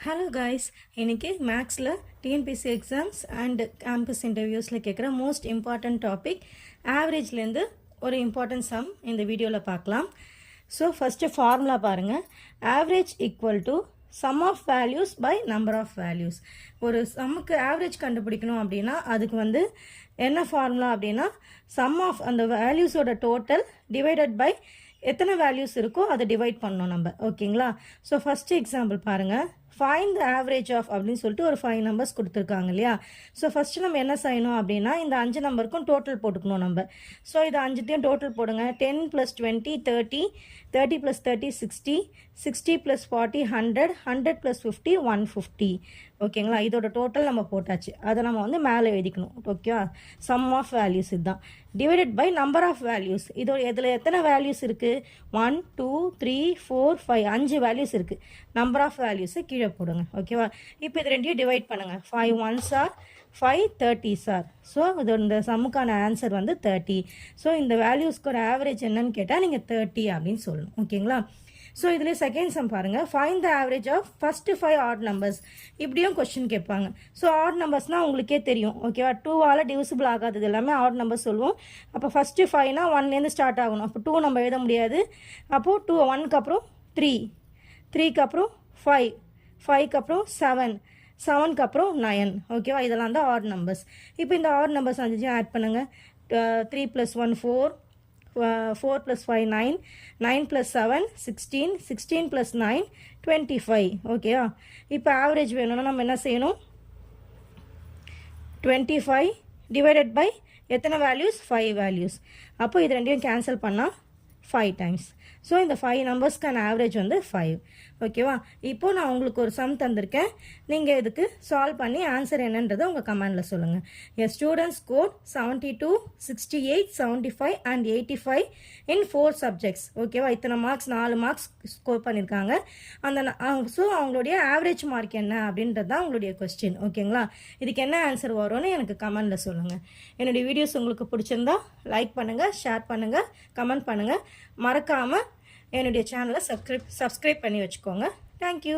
Hello guys, இன்றைக்கி மேக்ஸில் TNPSC exams and campus இன்டர்வியூஸில் கேட்குற மோஸ்ட் இம்பார்ட்டன்ட் டாபிக் ஆவரேஜ்லேருந்து ஒரு இம்பார்ட்டன்ட் சம் இந்த வீடியோவில் பார்க்கலாம். ஸோ ஃபஸ்ட்டு ஃபார்முலா பாருங்கள். Average equal to sum of values by number of values. ஒரு சம்முக்கு ஆவரேஜ் கண்டுபிடிக்கணும் அப்படின்னா அதுக்கு என்ன ஃபார்முலா அப்படின்னா சம் ஆஃப் அந்த வேல்யூஸோட டோட்டல் டிவைடட் பை எத்தனை வேல்யூஸ் இருக்கோ அதை டிவைட் பண்ணணும் நம்ம. ஓகேங்களா? ஸோ ஃபஸ்ட்டு எக்ஸாம்பிள் பாருங்கள். ஃபைண்ட் த ஆவரேஜ் ஆஃப் அப்படின்னு சொல்லிட்டு ஒரு 5 நம்பர்ஸ் கொடுத்துருக்காங்க இல்லையா? ஸோ ஃபஸ்ட்டு நம்ம என்ன செய்யணும் அப்படின்னா இந்த 5 நம்பருக்கும் டோட்டல் போட்டுக்கணும் நம்ம. ஸோ இது 5த்தையும் டோட்டல் போடுங்க. 10 + 20 30, 30 + 30 60, 60 + 40 100, 100 + 50 150. ஓகேங்களா? இதோட டோட்டல் நம்ம போட்டாச்சு. அதை நம்ம மேலே எழுதிக்கணும். ஓகேவா? சம் ஆஃப் வேல்யூஸ் இதுதான். Divided by number of values. இதில் எத்தனை வேல்யூஸ் இருக்குது? 1 2 3 4 5 5 வேல்யூஸ் இருக்குது. நம்பர் ஆஃப் வேல்யூஸை கீழே போடுங்க. ஓகேவா? இப்போ இது ரெண்டையும் டிவைட் பண்ணுங்கள். 5 1s are 5 30s are. So இது இந்த சம்முக்கான ஆன்சர் 30. ஸோ இந்த வேல்யூஸ்க்கு ஒரு ஆவரேஜ் என்னன்னு கேட்டால் நீங்கள் 30 அப்படின்னு சொல்லணும். ஓகேங்களா? ஸோ இதில் செகண்ட் சம் பாருங்கள். Find the average of first 5 odd numbers. இப்படியும் கொஸ்டின் கேட்பாங்க. ஸோ ஆட் நம்பர்ஸ்னால் உங்களுக்கே தெரியும். ஓகேவா? 2ஆல் டிவிசிபிள் ஆகாதது எல்லாமே ஆட் நம்பர் சொல்லுவோம். அப்போ ஃபஸ்ட்டு 5னா 1லேருந்து ஸ்டார்ட் ஆகணும். அப்போ 2 நம்ம எழுத முடியாது. அப்போது 2 1க்கு அப்புறம் 3, 3க்கு அப்புறம் 5, 5க்கு அப்புறம் 7, 7க்கு அப்புறம் 9. ஓகேவா? இதெல்லாம் தான் ஆட் நம்பர்ஸ். இப்போ இந்த ஆட் நம்பர்ஸ் 5 ஆட் பண்ணுங்கள். 3 + 1 4, 4 + 5 9, 9 + 7 16, 16 + 9 25. ஓகேவா? இப்போ ஆவரேஜ் வேணும்னா நம்ம என்ன செய்யணும்? 25 டிவைடட் பை எத்தனை வேல்யூஸ்? 5 வேல்யூஸ். அப்போ இது ரெண்டையும் கேன்சல் பண்ணால் 5 டைம்ஸ். ஸோ இந்த 5 நம்பர்ஸ்க்கான ஆவரேஜ் 5. ஓகேவா? இப்போது நான் உங்களுக்கு ஒரு சம் தந்திருக்கேன். நீங்கள் இதுக்கு சால்வ் பண்ணி ஆன்சர் என்னன்றதை உங்கள் கமெண்டில் சொல்லுங்கள். எ student score 72, 68, 75 and 85 in 4 subjects. ஓகேவா? இத்தனை மார்க்ஸ் 4 மார்க்ஸ் ஸ்கோர் பண்ணியிருக்காங்க. ஸோ அவங்களுடைய ஆவரேஜ் மார்க் என்ன அப்படின்றது தான் உங்களுடைய கொஸ்டின். ஓகேங்களா? இதுக்கு என்ன ஆன்சர் வரும்னு எனக்கு கமெண்டில் சொல்லுங்கள். என்னுடைய வீடியோஸ் உங்களுக்கு பிடிச்சிருந்தா லைக் பண்ணுங்கள், ஷேர் பண்ணுங்கள், கமெண்ட் பண்ணுங்கள். மறக்காமல் என்னுடைய சேனலை சப்ஸ்கிரைப் பண்ணி வச்சுக்கோங்க. தேங்க்யூ.